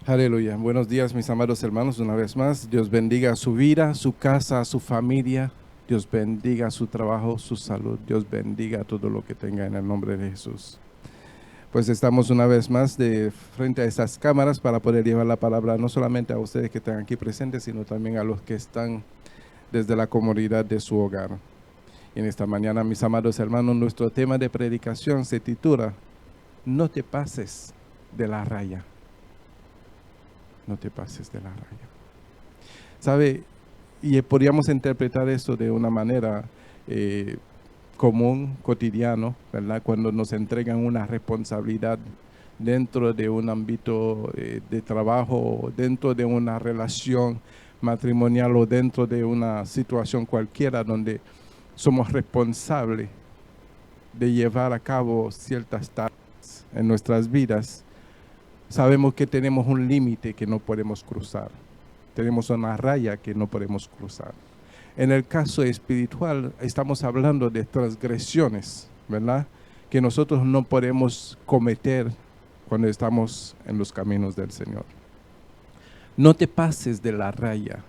Aleluya. Buenos días, mis amados hermanos, una vez más. Dios bendiga su vida, su casa, su familia. Dios bendiga su trabajo, su salud. Dios bendiga todo lo que tenga en el nombre de Jesús. Pues estamos una vez más de frente a estas cámaras para poder llevar la palabra no solamente a ustedes que están aquí presentes, sino también a los que están desde la comodidad de su hogar. Y en esta mañana, mis amados hermanos, nuestro tema de predicación se titula No te pases de la raya. No te pases de la raya. ¿Sabe? Y podríamos interpretar esto de una manera común, cotidiano, ¿verdad? Cuando nos entregan una responsabilidad dentro de un ámbito de trabajo, dentro de una relación matrimonial o dentro de una situación cualquiera donde somos responsables de llevar a cabo ciertas tareas en nuestras vidas. Sabemos que tenemos un límite que no podemos cruzar. Tenemos una raya que no podemos cruzar. En el caso espiritual, estamos hablando de transgresiones, ¿verdad? Que nosotros no podemos cometer cuando estamos en los caminos del Señor. No te pases de la raya.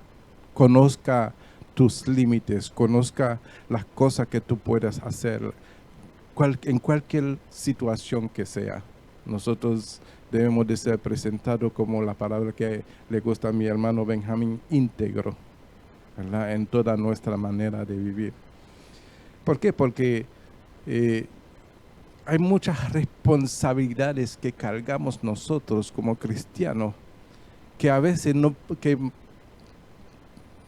Conozca tus límites, conozca las cosas que tú puedas hacer en cualquier situación que sea. Nosotros debemos de ser presentados como la palabra que le gusta a mi hermano Benjamín, íntegro, ¿verdad? En toda nuestra manera de vivir. ¿Por qué? Porque hay muchas responsabilidades que cargamos nosotros como cristianos que a veces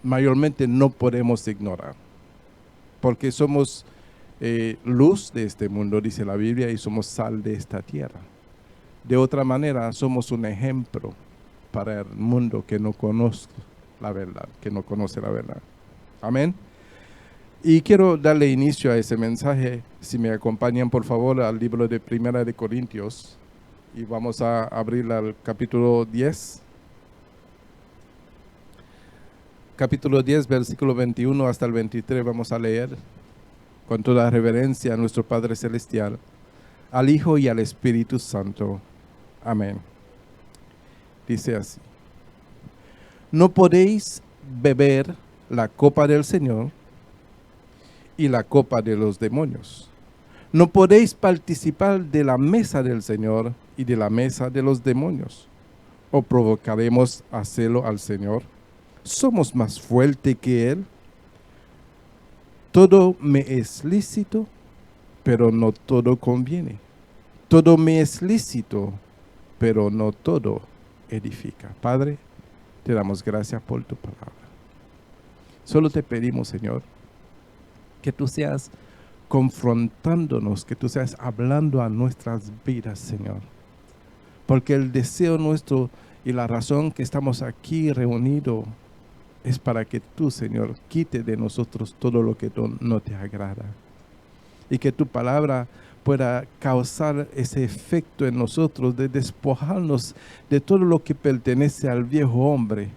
mayormente no podemos ignorar. Porque somos luz de este mundo, dice la Biblia, y somos sal de esta tierra. De otra manera, somos un ejemplo para el mundo que no conoce la verdad, que no conoce la verdad. Amén. Y quiero darle inicio a ese mensaje, si me acompañan por favor al libro de Primera de Corintios, y vamos a abrir al capítulo 10. Capítulo 10, versículo 21 hasta el 23, vamos a leer con toda reverencia a nuestro Padre Celestial, al Hijo y al Espíritu Santo. Amén. Dice así: No podéis beber la copa del Señor y la copa de los demonios. No podéis participar de la mesa del Señor y de la mesa de los demonios. ¿O provocaremos a celo al Señor? ¿Somos más fuertes que Él? Todo me es lícito, pero no todo conviene. Todo me es lícito, pero no todo edifica. Padre, te damos gracias por tu palabra. Solo te pedimos, Señor, que tú seas confrontándonos, que tú seas hablando a nuestras vidas, Señor. Porque el deseo nuestro y la razón que estamos aquí reunidos es para que tú, Señor, quite de nosotros todo lo que no te agrada. Y que tu palabra pueda causar ese efecto en nosotros de despojarnos de todo lo que pertenece al viejo hombre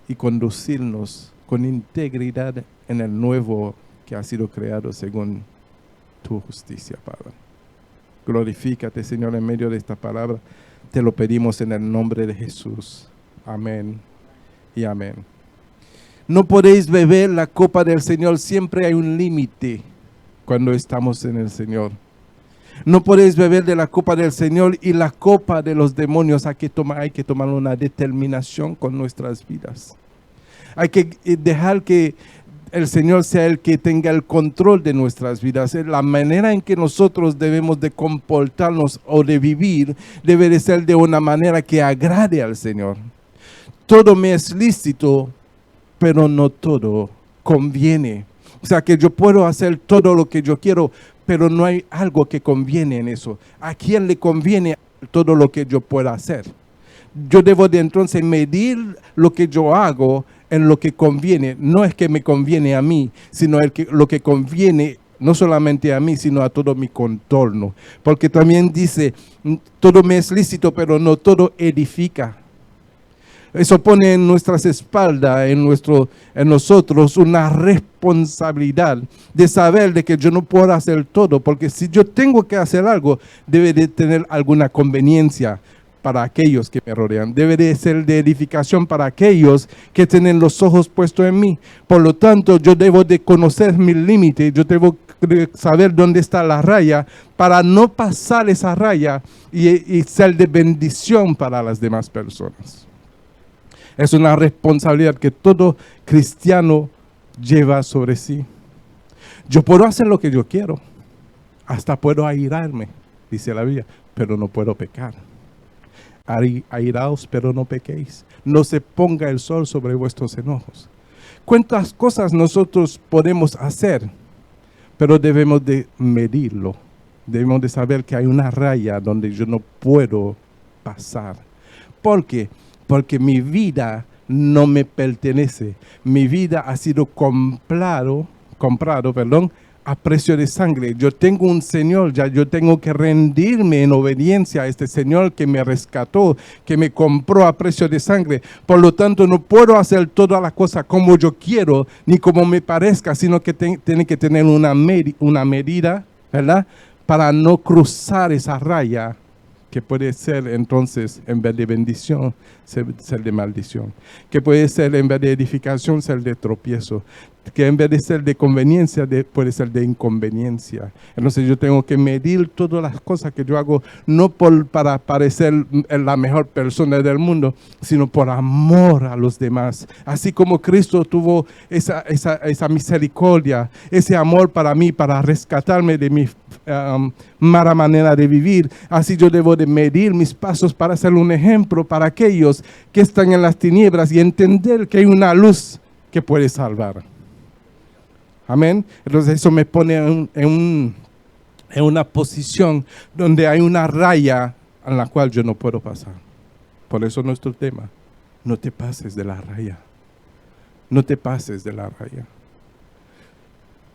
y conducirnos con integridad en el nuevo que ha sido creado según tu justicia, Padre. Glorifícate, Señor, en medio de esta palabra. Te lo pedimos en el nombre de Jesús. Amén y amén. No podéis beber la copa del Señor. Siempre hay un límite cuando estamos en el Señor. No podéis beber de la copa del Señor y la copa de los demonios. Hay que tomar una determinación con nuestras vidas. Hay que dejar que el Señor sea el que tenga el control de nuestras vidas. La manera en que nosotros debemos de comportarnos o de vivir debe de ser de una manera que agrade al Señor. Todo me es lícito, pero no todo conviene. O sea que yo puedo hacer todo lo que yo quiero, pero no hay algo que conviene en eso. ¿A quién le conviene todo lo que yo pueda hacer? Yo debo de entonces medir lo que yo hago en lo que conviene. No es que me conviene a mí, sino lo que conviene no solamente a mí, sino a todo mi contorno. Porque también dice, todo me es lícito, pero no todo edifica. Eso pone en nuestras espaldas, en nosotros, una responsabilidad de saber de que yo no puedo hacer todo, porque si yo tengo que hacer algo, debe de tener alguna conveniencia. para aquellos que me rodean. Debe de ser de edificación para aquellos que tienen los ojos puestos en mí. Por lo tanto, yo debo de conocer mis límites, yo debo de saber dónde está la raya para no pasar esa raya y ser de bendición para las demás personas. Es una responsabilidad que todo cristiano lleva sobre sí. Yo puedo hacer lo que yo quiero, hasta puedo airarme, dice la Biblia, pero no puedo pecar. Airaos, pero no pequéis. No se ponga el sol sobre vuestros enojos. ¿Cuántas cosas nosotros podemos hacer? Pero debemos de medirlo. Debemos de saber que hay una raya donde yo no puedo pasar. ¿Por qué? Porque mi vida no me pertenece. Mi vida ha sido comprado, a precio de sangre. Yo tengo un Señor, ya yo tengo que rendirme en obediencia a este Señor que me rescató, que me compró a precio de sangre. Por lo tanto, no puedo hacer todas las cosas como yo quiero, ni como me parezca, sino que tiene que tener una medida, ¿verdad? Para no cruzar esa raya que puede ser entonces, en vez de bendición, ser de maldición. Que puede ser en vez de edificación, ser de tropiezo. Que en vez de ser de conveniencia, puede ser de inconveniencia. Entonces yo tengo que medir todas las cosas que yo hago, no para parecer la mejor persona del mundo, sino por amor a los demás. Así como Cristo tuvo esa misericordia, ese amor para mí, para rescatarme de mi mala manera de vivir. Así yo debo de medir mis pasos para ser un ejemplo para aquellos que están en las tinieblas y entender que hay una luz que puede salvar. Amén. Entonces eso me pone en una posición donde hay una raya en la cual yo no puedo pasar. Por eso nuestro tema, no te pases de la raya. No te pases de la raya.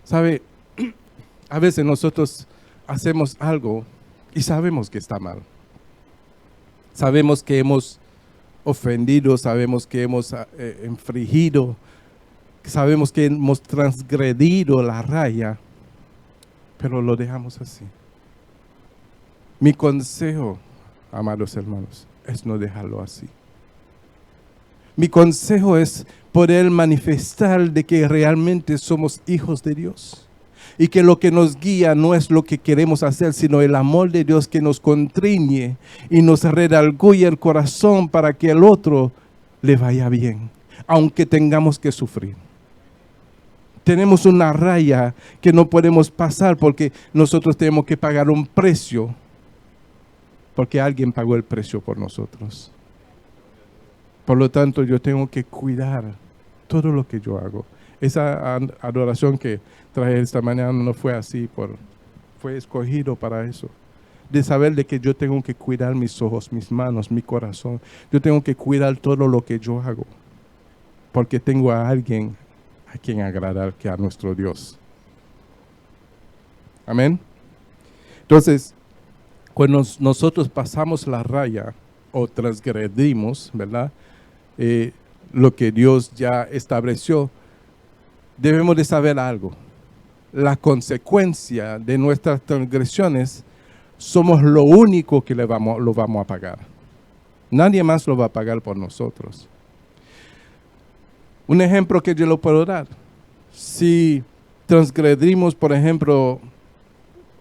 ¿Sabe? A veces nosotros hacemos algo y sabemos que está mal. Sabemos que hemos ofendido, sabemos que hemos infringido, sabemos que hemos transgredido la raya, pero lo dejamos así. Mi consejo, amados hermanos, es no dejarlo así. Mi consejo es poder manifestar de que realmente somos hijos de Dios. Y que lo que nos guía no es lo que queremos hacer, sino el amor de Dios que nos contriñe y nos redarguye el corazón para que el otro le vaya bien, aunque tengamos que sufrir. Tenemos una raya que no podemos pasar porque nosotros tenemos que pagar un precio, porque alguien pagó el precio por nosotros. Por lo tanto, yo tengo que cuidar todo lo que yo hago. Esa adoración que traje esta mañana no fue así, fue escogido para eso. De saber de que yo tengo que cuidar mis ojos, mis manos, mi corazón. Yo tengo que cuidar todo lo que yo hago. Porque tengo a alguien a quien agradar, que a nuestro Dios. Amén. Entonces, cuando nosotros pasamos la raya o transgredimos, ¿verdad? Lo que Dios ya estableció, debemos de saber algo. La consecuencia de nuestras transgresiones somos lo único que lo vamos a pagar. Nadie más lo va a pagar por nosotros. Un ejemplo que yo lo puedo dar. Si transgredimos, por ejemplo,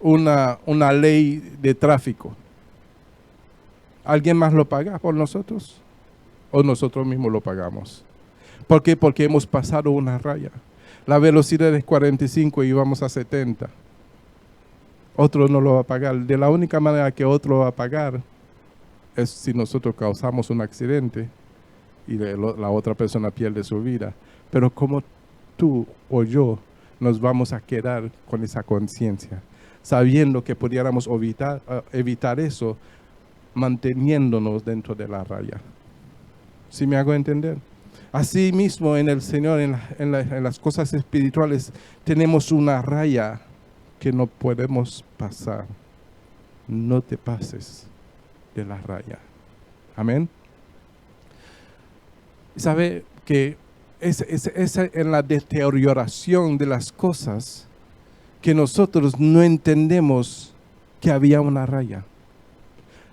una ley de tráfico, ¿alguien más lo paga por nosotros? ¿O nosotros mismos lo pagamos? ¿Por qué? Porque hemos pasado una raya. La velocidad es 45 y vamos a 70. Otro no lo va a pagar. De la única manera que otro va a pagar es si nosotros causamos un accidente y la otra persona pierde su vida. Pero ¿cómo tú o yo nos vamos a quedar con esa conciencia? Sabiendo que pudiéramos evitar eso, manteniéndonos dentro de la raya. ¿Sí me hago entender? Así mismo en el Señor, en las cosas espirituales, tenemos una raya que no podemos pasar. No te pases de la raya. Amén. ¿Sabe que es en la deterioración de las cosas que nosotros no entendemos que había una raya?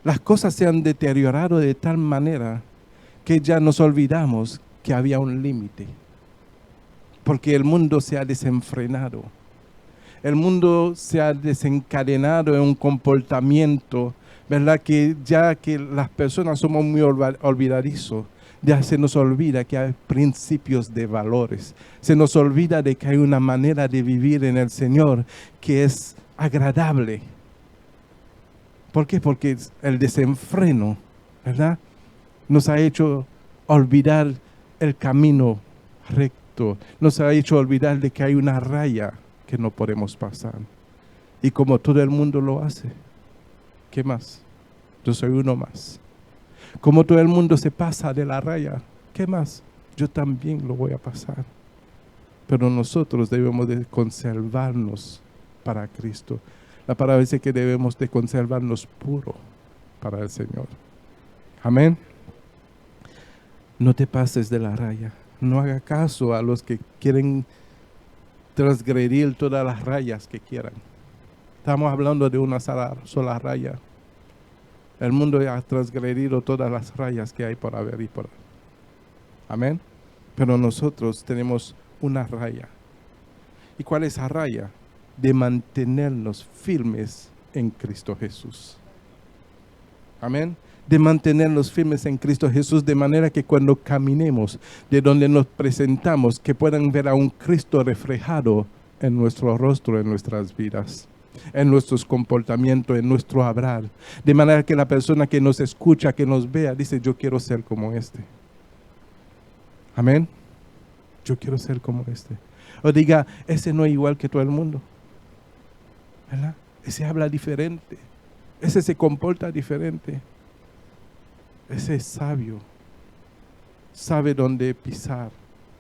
Las cosas se han deteriorado de tal manera que ya nos olvidamos que había un límite. Porque el mundo se ha desenfrenado. El mundo se ha desencadenado en un comportamiento, ¿verdad? Que ya que las personas somos muy olvidadizos, ya se nos olvida que hay principios de valores. Se nos olvida de que hay una manera de vivir en el Señor que es agradable. ¿Por qué? Porque el desenfreno, ¿verdad?, nos ha hecho olvidar el camino recto. Nos ha hecho olvidar de que hay una raya que no podemos pasar. Y como todo el mundo lo hace, ¿qué más? Yo soy uno más. Como todo el mundo se pasa de la raya, ¿qué más? Yo también lo voy a pasar. Pero nosotros debemos de conservarnos para Cristo. La palabra dice que debemos de conservarnos puros para el Señor. Amén. No te pases de la raya. No haga caso a los que quieren transgredir todas las rayas que quieran. Estamos hablando de una sola raya. El mundo ya ha transgredido todas las rayas que hay por haber y por haber. Amén. Pero nosotros tenemos una raya. ¿Y cuál es esa raya? De mantenernos firmes en Cristo Jesús. Amén. De mantenernos firmes en Cristo Jesús, de manera que cuando caminemos, de donde nos presentamos, que puedan ver a un Cristo reflejado en nuestro rostro, en nuestras vidas, en nuestros comportamientos, en nuestro hablar. De manera que la persona que nos escucha, que nos vea, dice, yo quiero ser como este. Amén. Yo quiero ser como este. O diga, ese no es igual que todo el mundo, ¿verdad? Ese habla diferente. Ese se comporta diferente. Ese es sabio. Sabe dónde pisar.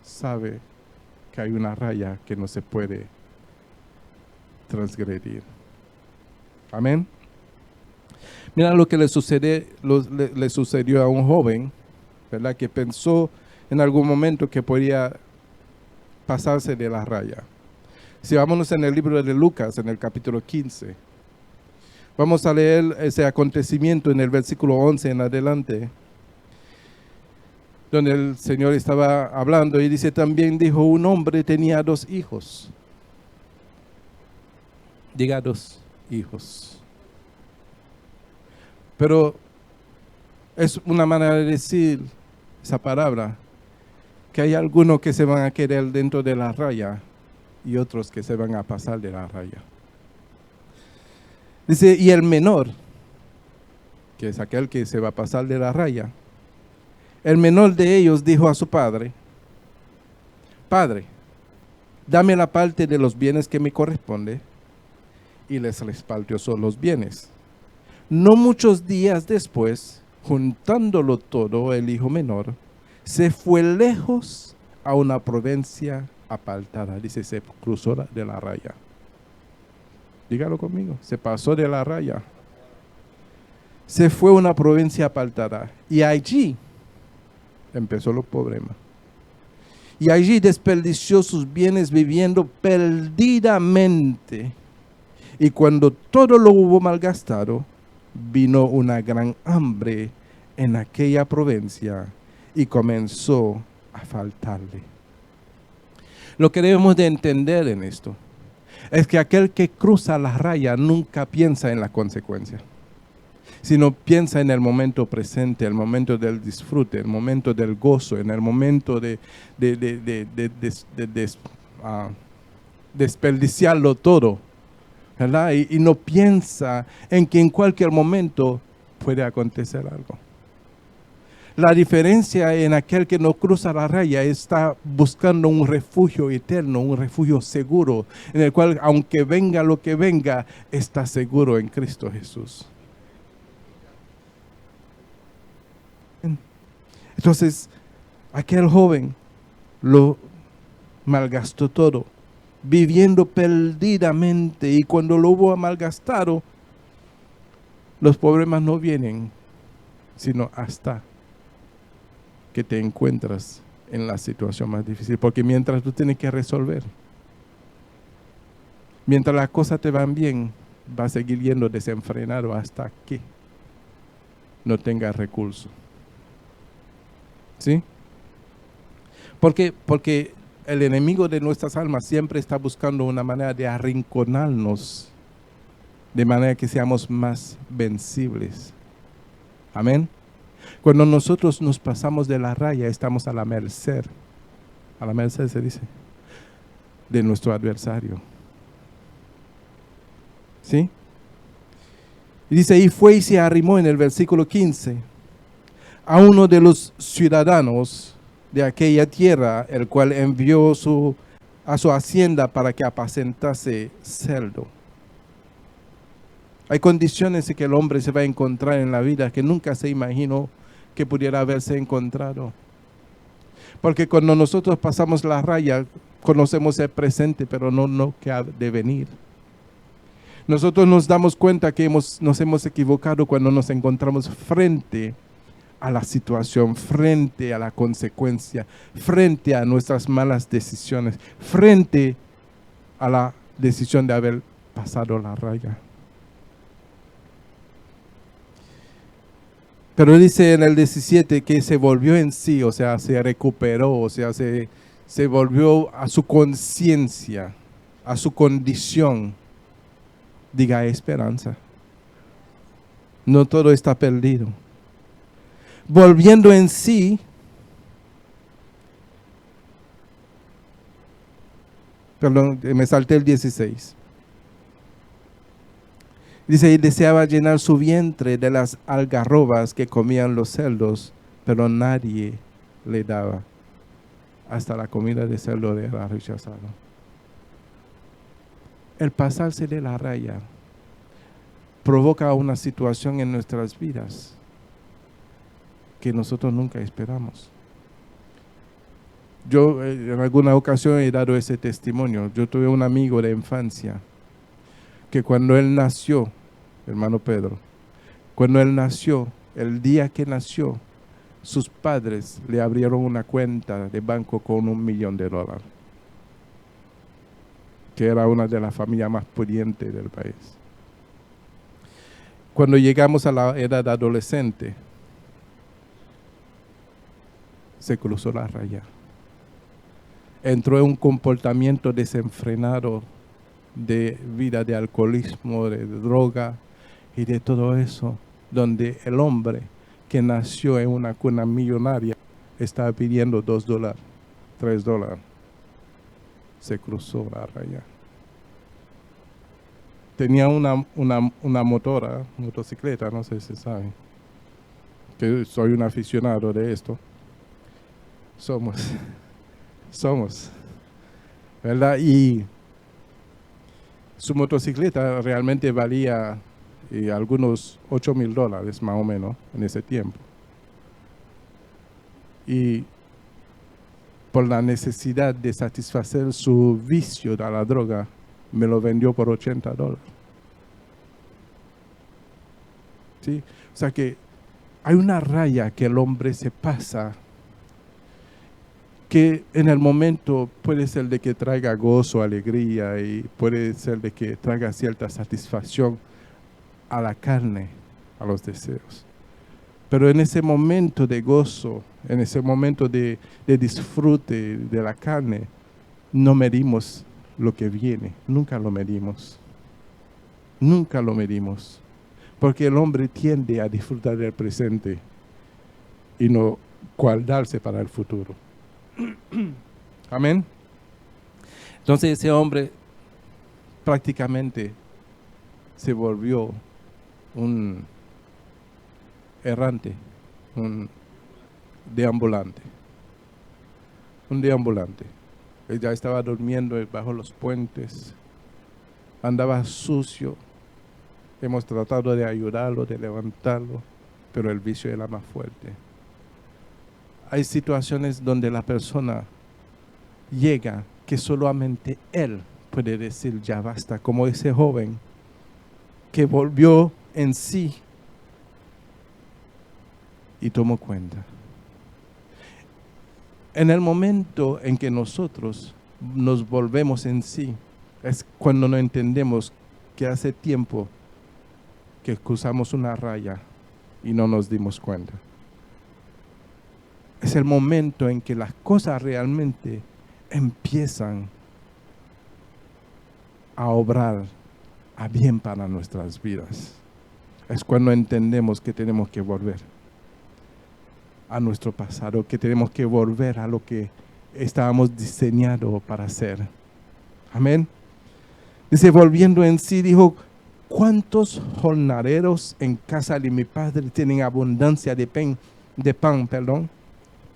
Sabe que hay una raya que no se puede transgredir. Amén. Mira lo que le sucedió a un joven, ¿verdad? Que pensó en algún momento que podía pasarse de la raya. Si vámonos en el libro de Lucas, en el capítulo 15, vamos a leer ese acontecimiento en el versículo 11 en adelante, donde el Señor estaba hablando y dice, también dijo, un hombre tenía 2 hijos. Diga 2 hijos. Pero es una manera de decir esa palabra, que hay algunos que se van a quedar dentro de la raya y otros que se van a pasar de la raya. Dice, y el menor, que es aquel que se va a pasar de la raya, el menor de ellos dijo a su padre, Padre, dame la parte de los bienes que me corresponde, y les repartió los bienes. No muchos días después, juntándolo todo, el hijo menor se fue lejos a una provincia apartada. Dice, se cruzó de la raya. Dígalo conmigo, se pasó de la raya. Se fue a una provincia apartada y allí empezó los problemas. Y allí desperdició sus bienes viviendo perdidamente. Y cuando todo lo hubo malgastado, vino una gran hambre en aquella provincia y comenzó a faltarle. Lo que debemos de entender en esto es que aquel que cruza la raya nunca piensa en la consecuencia, sino piensa en el momento presente, el momento del disfrute, el momento del gozo, en el momento de desperdiciarlo todo, ¿verdad? Y no piensa en que en cualquier momento puede acontecer algo. La diferencia en aquel que no cruza la raya está buscando un refugio eterno, un refugio seguro, en el cual aunque venga lo que venga, está seguro en Cristo Jesús. Entonces, aquel joven lo malgastó todo, viviendo perdidamente, y cuando lo hubo malgastado, los problemas no vienen, sino hasta que te encuentras en la situación más difícil, porque mientras tú tienes que resolver, mientras las cosas te van bien, va a seguir yendo desenfrenado hasta que no tenga recurso. ¿Sí? Porque el enemigo de nuestras almas siempre está buscando una manera de arrinconarnos, de manera que seamos más vencibles. Amén. Cuando nosotros nos pasamos de la raya, estamos a la merced se dice, de nuestro adversario. ¿Sí? Y dice, y fue y se arrimó en el versículo 15 a uno de los ciudadanos de aquella tierra, el cual envió a su hacienda para que apacentase cerdo. Hay condiciones en que el hombre se va a encontrar en la vida que nunca se imaginó que pudiera haberse encontrado. Porque cuando nosotros pasamos la raya, conocemos el presente, pero no que ha de venir. Nosotros nos damos cuenta que nos hemos equivocado cuando nos encontramos frente a la situación, frente a la consecuencia, frente a nuestras malas decisiones, frente a la decisión de haber pasado la raya. Pero dice en el 17 que se volvió en sí, o sea, se recuperó, o sea, se volvió a su conciencia, a su condición. Diga, hay esperanza. No todo está perdido. Volviendo en sí, perdón, me salté el 16. Dice, y deseaba llenar su vientre de las algarrobas que comían los cerdos, pero nadie le daba. Hasta la comida de cerdo era rechazado. El pasarse de la raya provoca una situación en nuestras vidas que nosotros nunca esperamos. Yo en alguna ocasión he dado ese testimonio. Yo tuve un amigo de infancia que cuando él nació, hermano Pedro, cuando él nació, el día que nació, sus padres le abrieron una cuenta de banco con $1 millón, que era una de las familias más pudientes del país. Cuando llegamos a la edad adolescente, se cruzó la raya. Entró en un comportamiento desenfrenado de vida de alcoholismo, de droga y de todo eso, donde el hombre que nació en una cuna millonaria estaba pidiendo $2, $3. Se cruzó la raya. Tenía una motocicleta, no sé si saben, que soy un aficionado de esto. Somos, ¿verdad? Y su motocicleta realmente valía algunos $8,000 más o menos en ese tiempo. Y por la necesidad de satisfacer su vicio de la droga, me lo vendió por $80. ¿Sí? O sea que hay una raya que el hombre se pasa, que en el momento puede ser de que traiga gozo, alegría, y puede ser de que traiga cierta satisfacción a la carne, a los deseos. Pero en ese momento de gozo, en ese momento de disfrute de la carne, no medimos lo que viene, nunca lo medimos. Nunca lo medimos. Porque el hombre tiende a disfrutar del presente y no guardarse para el futuro. Amén. Entonces ese hombre prácticamente se volvió un errante, un deambulante. Un deambulante. Él ya estaba durmiendo bajo los puentes, andaba sucio. Hemos tratado de ayudarlo, de levantarlo, pero el vicio era más fuerte. Hay situaciones donde la persona llega que solamente él puede decir ya basta, como ese joven que volvió en sí y tomó cuenta. En el momento en que nosotros nos volvemos en sí, es cuando no entendemos que hace tiempo que cruzamos una raya y no nos dimos cuenta. Es el momento en que las cosas realmente empiezan a obrar a bien para nuestras vidas. Es cuando entendemos que tenemos que volver a nuestro pasado, que tenemos que volver a lo que estábamos diseñados para hacer. Amén. Dice, volviendo en sí, dijo, ¿cuántos jornaleros en casa de mi padre tienen abundancia de pan,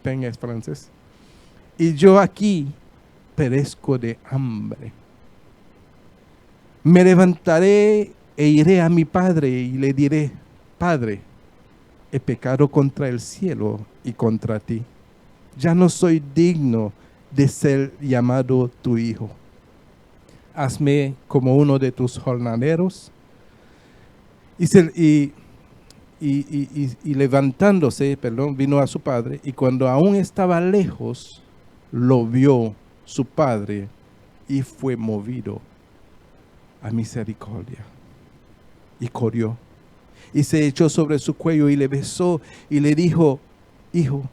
pan es francés, y yo aquí perezco de hambre? Me levantaré e iré a mi padre y le diré, Padre, he pecado contra el cielo y contra ti. Ya no soy digno de ser llamado tu hijo. Hazme como uno de tus jornaleros. Y levantándose, vino a su padre, y cuando aún estaba lejos, lo vio su padre y fue movido a misericordia. Y corrió, y se echó sobre su cuello y le besó y le dijo, hijo.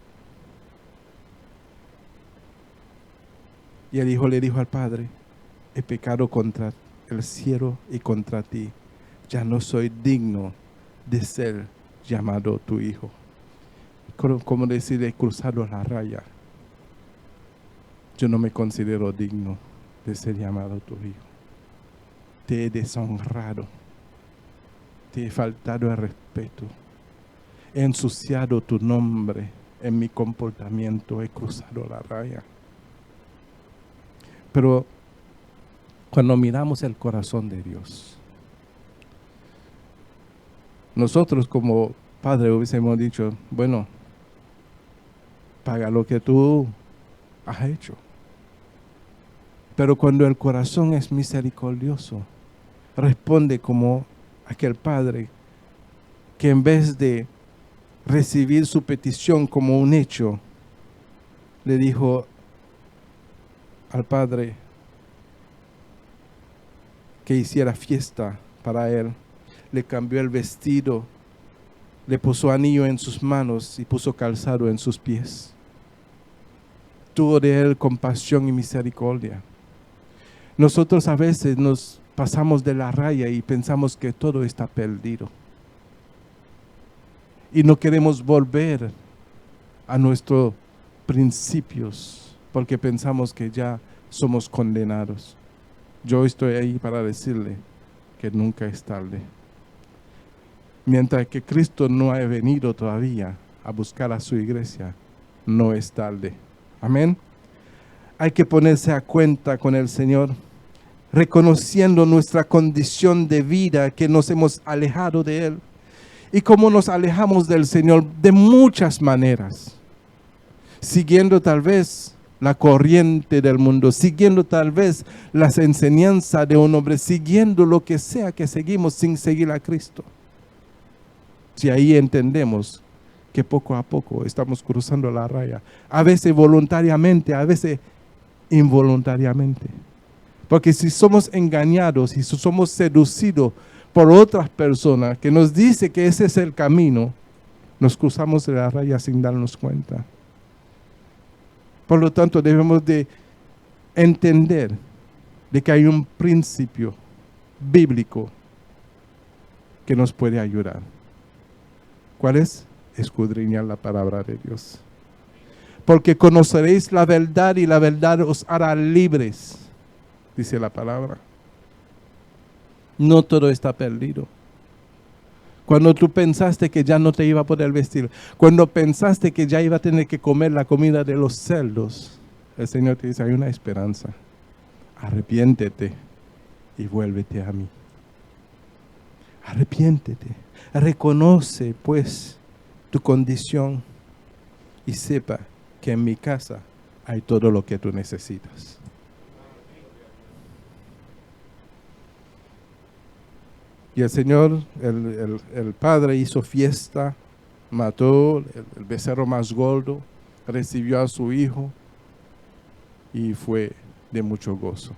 Y el hijo le dijo al padre, he pecado contra el cielo y contra ti. Ya no soy digno de ser llamado tu hijo. Como decir, he cruzado la raya. Yo no me considero digno de ser llamado tu hijo. Te he deshonrado. Te he faltado el respeto. He ensuciado tu nombre en mi comportamiento. He cruzado la raya. Pero cuando miramos el corazón de Dios, nosotros como padre hubiésemos dicho, bueno, paga lo que tú has hecho. Pero cuando el corazón es misericordioso, responde como aquel padre que en vez de recibir su petición como un hecho, le dijo al padre que hiciera fiesta para él. Le cambió el vestido, le puso anillo en sus manos y puso calzado en sus pies. Tuvo de él compasión y misericordia. Nosotros a veces nos pasamos de la raya y pensamos que todo está perdido. Y no queremos volver a nuestros principios porque pensamos que ya somos condenados. Yo estoy ahí para decirle que nunca es tarde. Mientras que Cristo no ha venido todavía a buscar a su iglesia, no es tarde. Amén. Hay que ponerse a cuenta con el Señor, reconociendo nuestra condición de vida, que nos hemos alejado de Él. Y cómo nos alejamos del Señor de muchas maneras. Siguiendo tal vez la corriente del mundo, siguiendo tal vez las enseñanzas de un hombre, siguiendo lo que sea que seguimos sin seguir a Cristo. Si ahí entendemos que poco a poco estamos cruzando la raya, a veces voluntariamente, a veces involuntariamente. Porque si somos engañados y si somos seducidos por otras personas que nos dicen que ese es el camino, nos cruzamos de la raya sin darnos cuenta. Por lo tanto, debemos de entender de que hay un principio bíblico que nos puede ayudar. ¿Cuál es? Escudriñar la palabra de Dios. Porque conoceréis la verdad y la verdad os hará libres, dice la palabra. No todo está perdido. Cuando tú pensaste que ya no te iba a poder vestir, cuando pensaste que ya iba a tener que comer la comida de los cerdos, el Señor te dice, hay una esperanza. Arrepiéntete y vuélvete a mí. Arrepiéntete. Reconoce pues tu condición y sepa que en mi casa hay todo lo que tú necesitas. Y el Señor, el Padre hizo fiesta, mató el becerro más gordo, recibió a su hijo y fue de mucho gozo.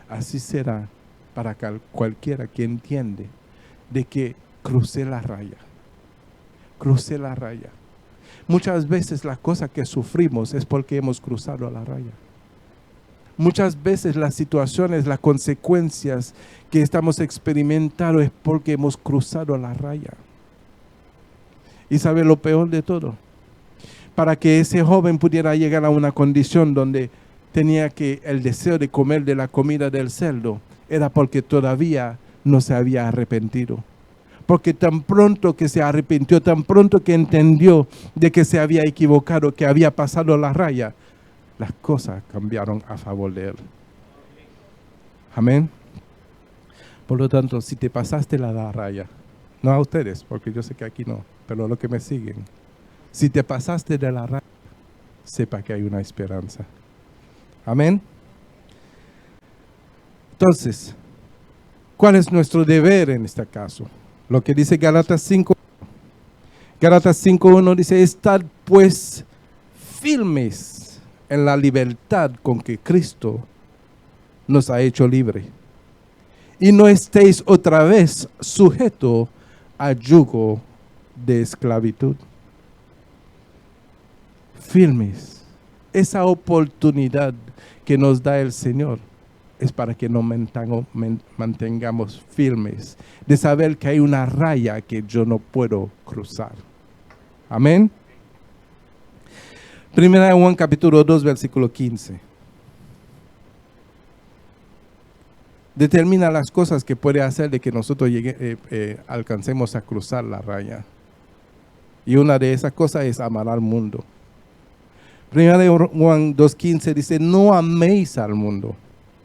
Así será para cualquiera que entiende de que crucé la raya, crucé la raya. Muchas veces la cosa que sufrimos es porque hemos cruzado la raya. Muchas veces las situaciones, las consecuencias que estamos experimentando es porque hemos cruzado la raya. ¿Y sabe lo peor de todo? Para que ese joven pudiera llegar a una condición donde tenía que el deseo de comer de la comida del cerdo, era porque todavía no se había arrepentido. Porque tan pronto que se arrepintió, tan pronto que entendió de que se había equivocado, que había pasado la raya, las cosas cambiaron a favor de él. Amén. Por lo tanto, si te pasaste la raya, no a ustedes, porque yo sé que aquí no, pero los que me siguen, si te pasaste de la raya, sepa que hay una esperanza. Amén. Entonces, ¿cuál es nuestro deber en este caso? Lo que dice Gálatas 5. Gálatas 5:1 dice, estad pues firmes en la libertad con que Cristo nos ha hecho libre. Y no estéis otra vez sujetos a yugo de esclavitud. Firmes. Esa oportunidad que nos da el Señor es para que nos mantengamos firmes, de saber que hay una raya que yo no puedo cruzar. Amén. Primera de Juan capítulo 2, versículo 15. Determina las cosas que puede hacer de que nosotros alcancemos a cruzar la raya. Y una de esas cosas es amar al mundo. Primera de Juan 2:15 dice, no améis al mundo,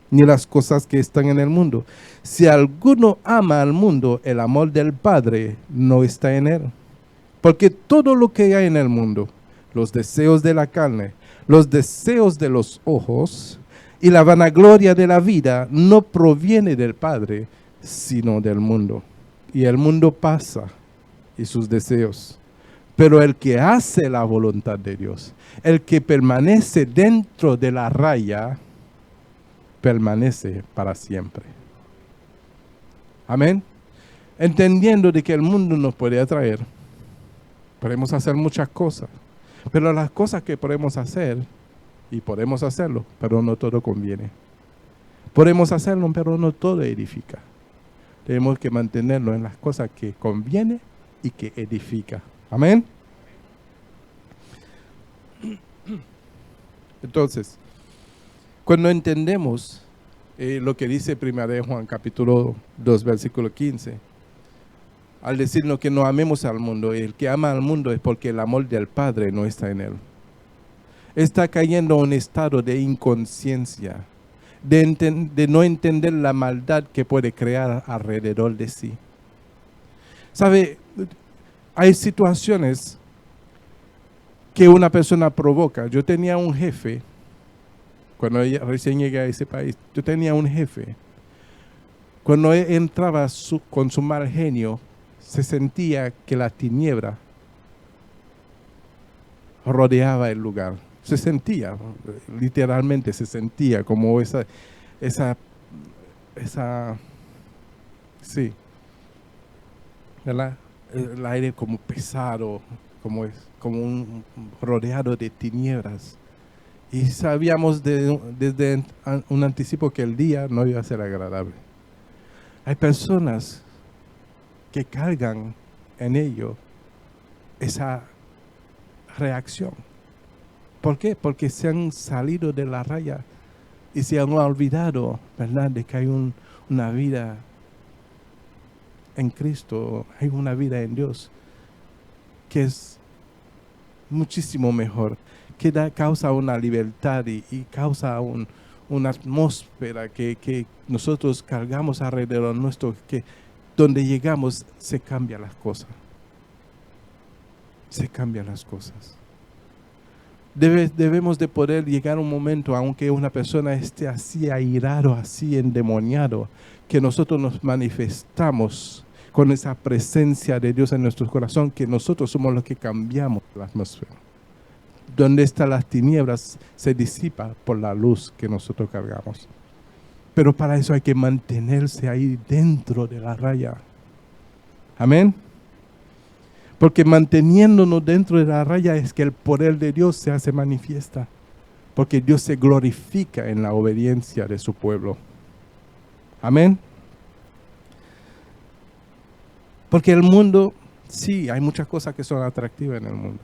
ni las cosas que están en el mundo. Si alguno ama al mundo, el amor del Padre no está en él. Porque todo lo que hay en el mundo, los deseos de la carne, los deseos de los ojos y la vanagloria de la vida, no proviene del Padre, sino del mundo. Y el mundo pasa y sus deseos. Pero el que hace la voluntad de Dios, el que permanece dentro de la raya, permanece para siempre. Amén. Entendiendo de que el mundo nos puede atraer, podemos hacer muchas cosas, pero las cosas que podemos hacer, y podemos hacerlo, pero no todo conviene. Podemos hacerlo, pero no todo edifica. Tenemos que mantenerlo en las cosas que conviene y que edifica. Amén. Entonces, cuando entendemos lo que dice 1 de Juan capítulo 2 versículo 15, al decirnos que no amemos al mundo, el que ama al mundo es porque el amor del Padre no está en él. Está cayendo en un estado de inconsciencia, de no entender la maldad que puede crear alrededor de sí. ¿Sabe? Hay situaciones que una persona provoca. Yo tenía un jefe, cuando recién llegué a ese país, yo tenía un jefe. Cuando él entraba con su mal genio, se sentía que la tiniebla rodeaba el lugar. Se sentía, literalmente se sentía como sí, ¿verdad? El aire como pesado, como un rodeado de tinieblas. Y sabíamos desde un anticipo que el día no iba a ser agradable. Hay personas que cargan en ello esa reacción. ¿Por qué? Porque se han salido de la raya y se han olvidado, ¿verdad?, de que hay una vida en Cristo, hay una vida en Dios que es muchísimo mejor, que causa una libertad y causa una atmósfera que nosotros cargamos alrededor nuestro, que donde llegamos se cambian las cosas. Se cambian las cosas. Debemos de poder llegar a un momento, aunque una persona esté así airado, así endemoniado, que nosotros nos manifestamos con esa presencia de Dios en nuestro corazón, que nosotros somos los que cambiamos la atmósfera. Donde están las tinieblas se disipa por la luz que nosotros cargamos. Pero para eso hay que mantenerse ahí dentro de la raya. Amén. Porque manteniéndonos dentro de la raya es que el poder de Dios se hace manifiesta. Porque Dios se glorifica en la obediencia de su pueblo. Amén. Porque el mundo, sí, hay muchas cosas que son atractivas en el mundo.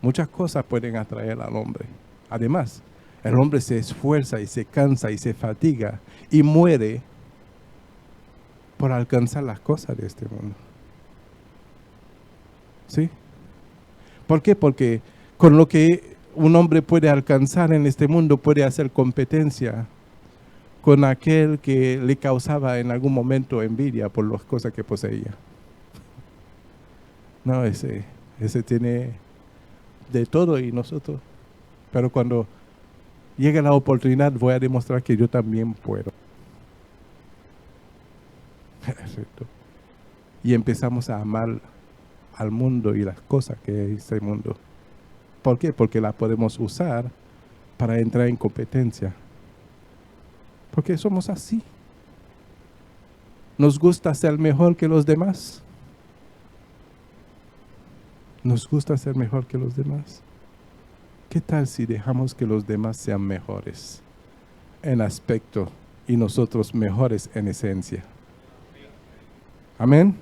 Muchas cosas pueden atraer al hombre. Además, el hombre se esfuerza y se cansa y se fatiga y muere por alcanzar las cosas de este mundo. ¿Sí? ¿Por qué? Porque con lo que un hombre puede alcanzar en este mundo puede hacer competencia con aquel que le causaba en algún momento envidia por las cosas que poseía. No, ese tiene de todo y nosotros. Pero cuando llegue la oportunidad voy a demostrar que yo también puedo. Y empezamos a amar al mundo y las cosas que es este mundo. ¿Por qué? Porque la podemos usar para entrar en competencia. Porque somos así. Nos gusta ser mejor que los demás. Nos gusta ser mejor que los demás. ¿Qué tal si dejamos que los demás sean mejores en aspecto y nosotros mejores en esencia? Amén.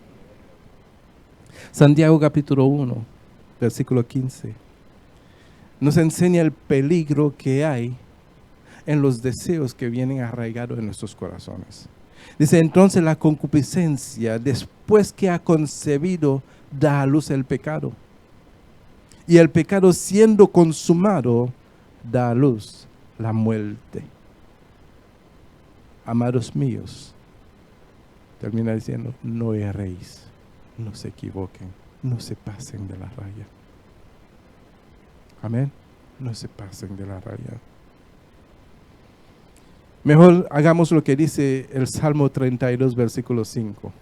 Santiago capítulo 1, versículo 15. Nos enseña el peligro que hay en los deseos que vienen arraigados en nuestros corazones. Dice, entonces la concupiscencia, después que ha concebido, da a luz el pecado. Y el pecado, siendo consumado, da a luz la muerte. Amados míos, termina diciendo, no erréis, no se equivoquen, no se pasen de la raya. Amén, no se pasen de la raya. Mejor hagamos lo que dice el Salmo 32, versículo 5.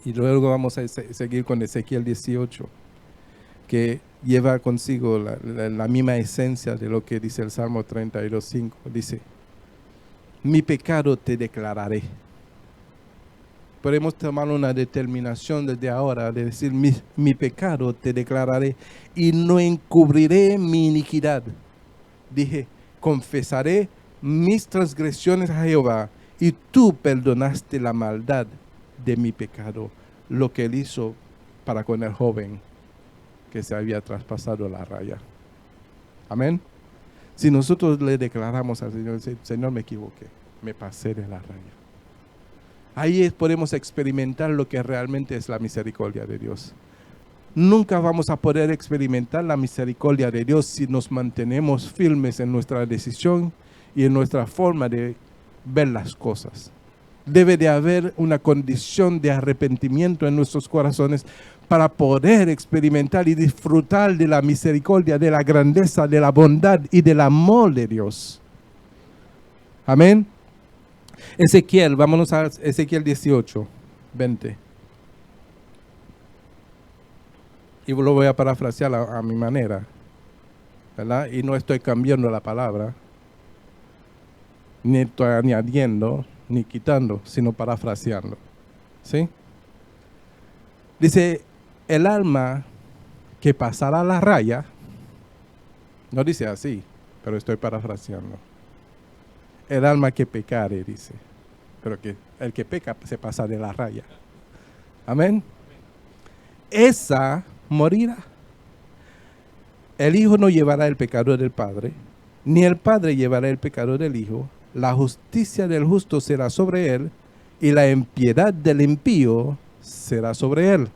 Y luego vamos a seguir con Ezequiel 18, que lleva consigo la misma esencia de lo que dice el Salmo 32, 5. Dice, mi pecado te declararé. Podemos tomar una determinación desde ahora de decir, mi pecado te declararé y no encubriré mi iniquidad. Dije, confesaré mis transgresiones a Jehová y tú perdonaste la maldad de mi pecado, lo que él hizo para con el joven que se había traspasado la raya. Amén. Si nosotros le declaramos al Señor, Señor, me equivoqué, me pasé de la raya. Ahí podemos experimentar lo que realmente es la misericordia de Dios. Nunca vamos a poder experimentar la misericordia de Dios si nos mantenemos firmes en nuestra decisión y en nuestra forma de ver las cosas. Debe de haber una condición de arrepentimiento en nuestros corazones para poder experimentar y disfrutar de la misericordia, de la grandeza, de la bondad y del amor de Dios. Amén. Ezequiel, vámonos a Ezequiel 18, 20. Y lo voy a parafrasear a mi manera, ¿verdad? Y no estoy cambiando la palabra, ni estoy añadiendo, ni quitando, sino parafraseando. ¿Sí? Dice, el alma que pasará la raya, no dice así, pero estoy parafraseando. El alma que pecare, dice, pero que el que peca se pasa de la raya. Amén. Esa morirá. El hijo no llevará el pecado del padre, ni el padre llevará el pecado del hijo. La justicia del justo será sobre él, y la impiedad del impío será sobre él.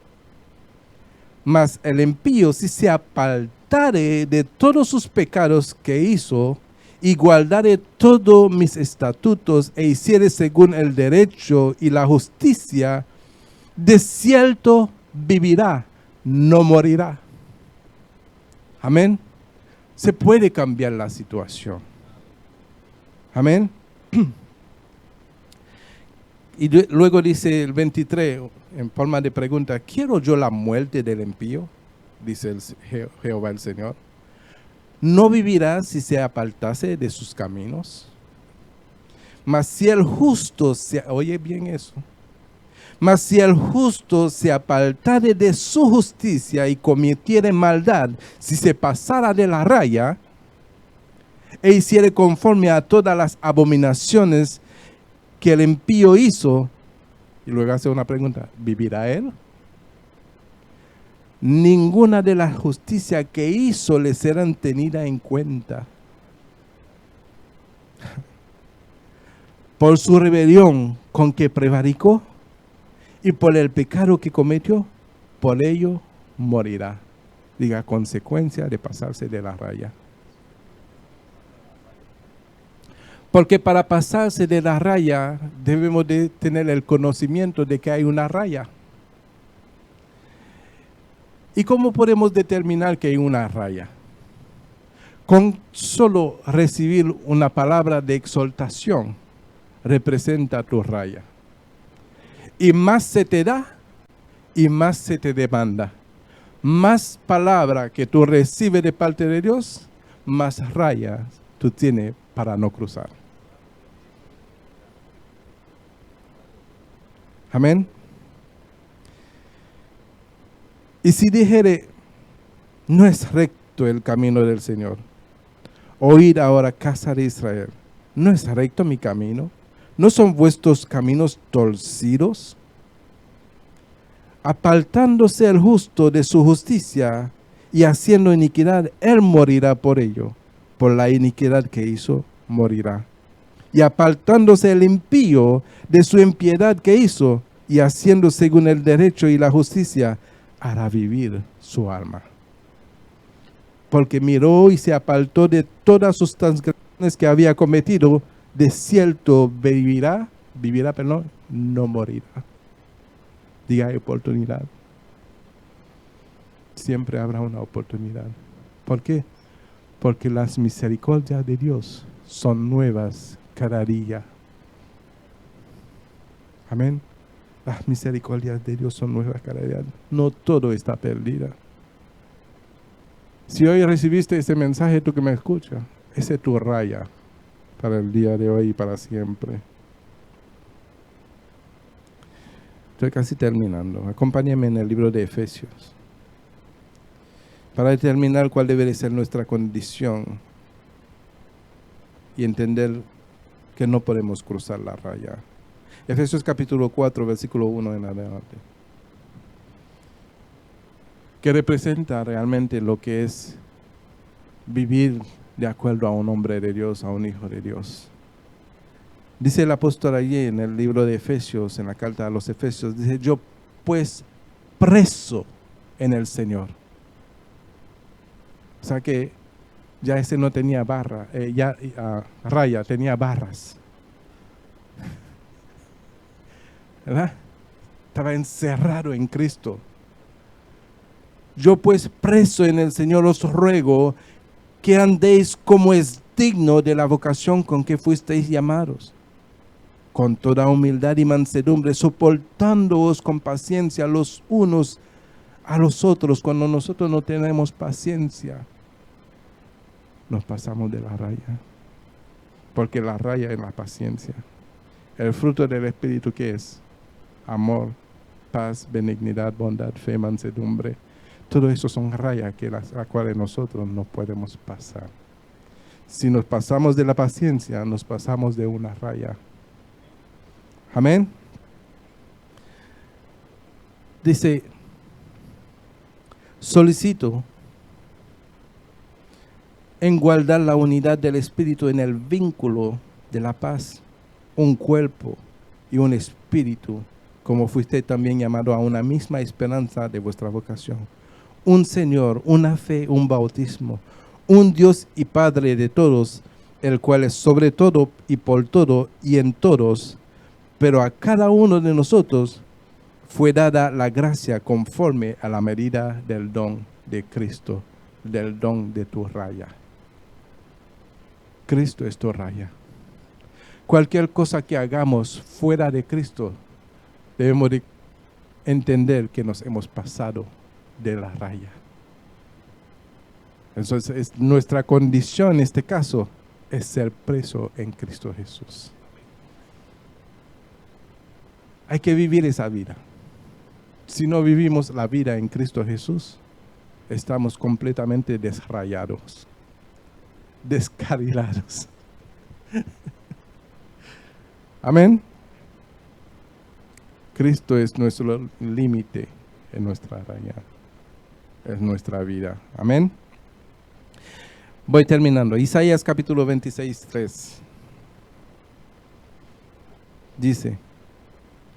Mas el impío, si se apartare de todos sus pecados que hizo, y guardare todos mis estatutos, e hiciere según el derecho y la justicia, de cierto vivirá, no morirá. Amén. Se puede cambiar la situación. Amén. Y luego dice el 23, en forma de pregunta, ¿quiero yo la muerte del impío? Dice Jehová el Señor. ¿No vivirá si se apartase de sus caminos? Mas si el justo, oye bien eso, Mas si el justo se apartare de su justicia y cometiere maldad, si se pasara de la raya, e hiciere conforme a todas las abominaciones que el impío hizo, y luego hace una pregunta, ¿vivirá él? Ninguna de las justicias que hizo le serán tenida en cuenta. Por su rebelión con que prevaricó y por el pecado que cometió, por ello morirá. Diga, consecuencia de pasarse de la raya. Porque para pasarse de la raya debemos de tener el conocimiento de que hay una raya. ¿Y cómo podemos determinar que hay una raya? Con solo recibir una palabra de exhortación representa tu raya. Y más se te da y más se te demanda. Más palabra que tú recibes de parte de Dios, más rayas tú tienes para no cruzar. Amén. Y si dijere, no es recto el camino del Señor, oíd ahora, casa de Israel, ¿no es recto mi camino? ¿No son vuestros caminos torcidos? Apartándose el justo de su justicia y haciendo iniquidad, él morirá por ello. Por la iniquidad que hizo, morirá. Y apartándose el impío de su impiedad que hizo y haciendo según el derecho y la justicia, hará vivir su alma. Porque miró y se apartó de todas sus transgresiones que había cometido, de cierto vivirá, no morirá. Diga, hay oportunidad. Siempre habrá una oportunidad. ¿Por qué? Porque las misericordias de Dios son nuevas cada día. Amén. Las misericordias de Dios son nuevas cada día. No todo está perdido. Si hoy recibiste este mensaje, tú que me escuchas, esa es tu raya para el día de hoy y para siempre. Estoy casi terminando. Acompáñame en el libro de Efesios. Para determinar cuál debe ser nuestra condición y entender que no podemos cruzar la raya. Efesios capítulo 4, versículo 1 en adelante. Que representa realmente lo que es vivir de acuerdo a un hombre de Dios, a un hijo de Dios. Dice el apóstol allí en el libro de Efesios, en la carta a los Efesios, dice, yo pues preso en el Señor. O sea que ya ese no tenía raya, tenía barras. ¿Verdad? Estaba encerrado en Cristo. Yo pues preso en el Señor os ruego que andéis como es digno de la vocación con que fuisteis llamados, con toda humildad y mansedumbre, soportándoos con paciencia los unos a los otros. Cuando nosotros no tenemos paciencia, nos pasamos de la raya, porque la raya es la paciencia. El fruto del Espíritu, ¿qué es? Amor, paz, benignidad, bondad, fe, mansedumbre. Todo eso son rayas que las cuales nosotros no podemos pasar. Si nos pasamos de la paciencia, nos pasamos de una raya. Amén. Dice, solicito en guardar la unidad del Espíritu en el vínculo de la paz, un cuerpo y un espíritu, como fuiste también llamado a una misma esperanza de vuestra vocación. Un Señor, una fe, un bautismo, un Dios y Padre de todos, el cual es sobre todo y por todo y en todos, pero a cada uno de nosotros fue dada la gracia conforme a la medida del don de Cristo, del don de tu raya. Cristo es tu raya. Cualquier cosa que hagamos fuera de Cristo, debemos de entender que nos hemos pasado de la raya. Entonces, nuestra condición en este caso es ser preso en Cristo Jesús. Hay que vivir esa vida. Si no vivimos la vida en Cristo Jesús, estamos completamente desrayados, descarrilados. Amén. Cristo es nuestro límite en nuestra raya, es nuestra vida. Amén. Voy terminando. Isaías capítulo 26, 3. Dice,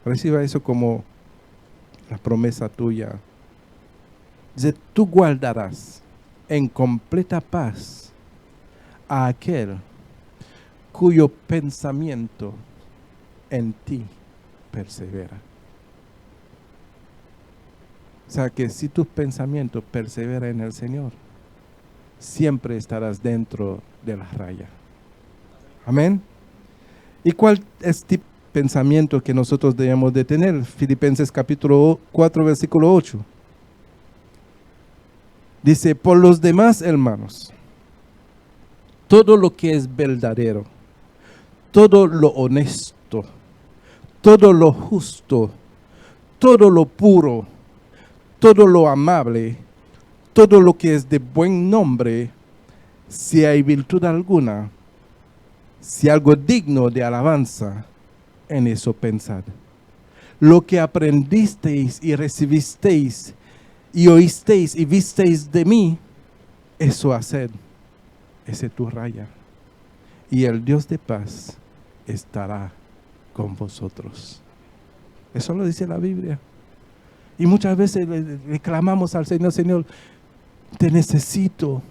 reciba eso como la promesa tuya. Dice, tú guardarás en completa paz a aquel cuyo pensamiento en ti persevera. O sea que si tu pensamiento persevera en el Señor, siempre estarás dentro de la raya. Amén. ¿Y cuál es el pensamiento que nosotros debemos de tener? Filipenses capítulo 4, versículo 8. Dice, por los demás, hermanos, todo lo que es verdadero, todo lo honesto, todo lo justo, todo lo puro, todo lo amable, todo lo que es de buen nombre, si hay virtud alguna, si algo digno de alabanza, en eso pensad. Lo que aprendisteis y recibisteis y oísteis y visteis de mí, eso haced. Esa es tu raya. Y el Dios de paz estará con vosotros. Eso lo dice la Biblia. Y muchas veces le clamamos al Señor, Señor, te necesito.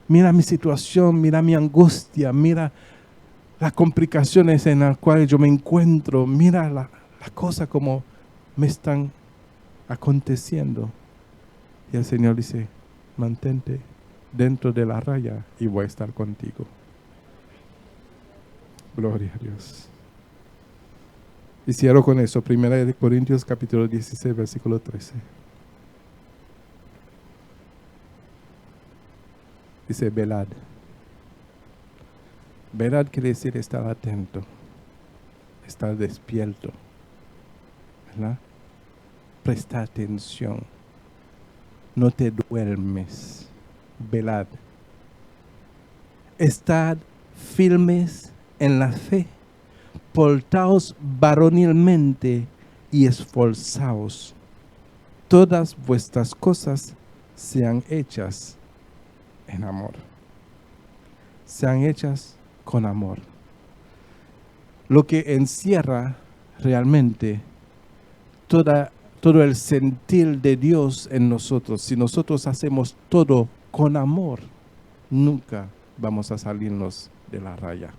Mira mi situación, mira mi angustia, mira las complicaciones en las cuales yo me encuentro, mira la cosa como me están aconteciendo. Y el Señor dice, mantente dentro de la raya y voy a estar contigo. Gloria a Dios. Y cierro con eso, 1 Corintios capítulo 16, versículo 13. Dice, velad. Velad quiere decir estar atento, estar despierto, ¿verdad? Presta atención. No te duermes. Velad. Estad firmes en la fe. Portaos varonilmente y esforzaos. Todas vuestras cosas sean hechas en amor. Sean hechas con amor. Lo que encierra realmente todo el sentir de Dios en nosotros. Si nosotros hacemos todo con amor, nunca vamos a salirnos de la raya.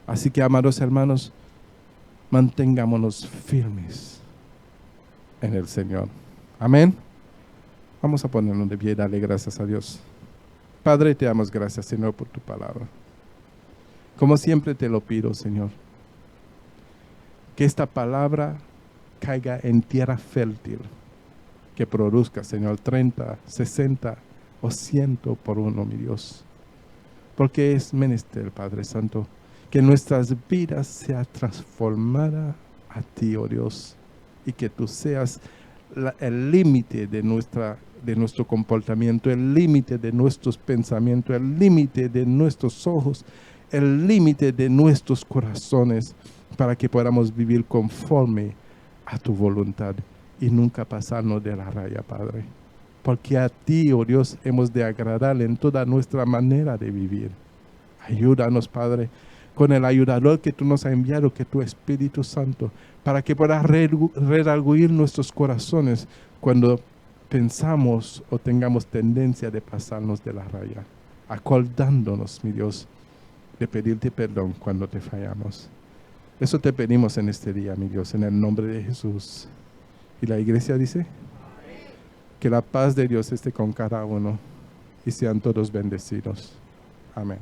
Así que, amados hermanos, mantengámonos firmes en el Señor. Amén. Vamos a ponernos de pie y darle gracias a Dios. Padre, te damos gracias, Señor, por tu palabra. Como siempre te lo pido, Señor, que esta palabra caiga en tierra fértil, que produzca, Señor, 30, 60 o 100 por uno, mi Dios. Porque es menester, Padre Santo, que nuestras vidas sean transformadas a ti, oh Dios, y que tú seas el límite de nuestro comportamiento, el límite de nuestros pensamientos, el límite de nuestros ojos, el límite de nuestros corazones, para que podamos vivir conforme a tu voluntad y nunca pasarnos de la raya, Padre. Porque a ti, oh Dios, hemos de agradarle en toda nuestra manera de vivir. Ayúdanos, Padre, con el ayudador que tú nos has enviado, que tu Espíritu Santo, para que pueda redarguir nuestros corazones cuando pensamos o tengamos tendencia de pasarnos de la raya, acordándonos, mi Dios, de pedirte perdón cuando te fallamos. Eso te pedimos en este día, mi Dios, en el nombre de Jesús. Y la iglesia dice, que la paz de Dios esté con cada uno y sean todos bendecidos. Amén.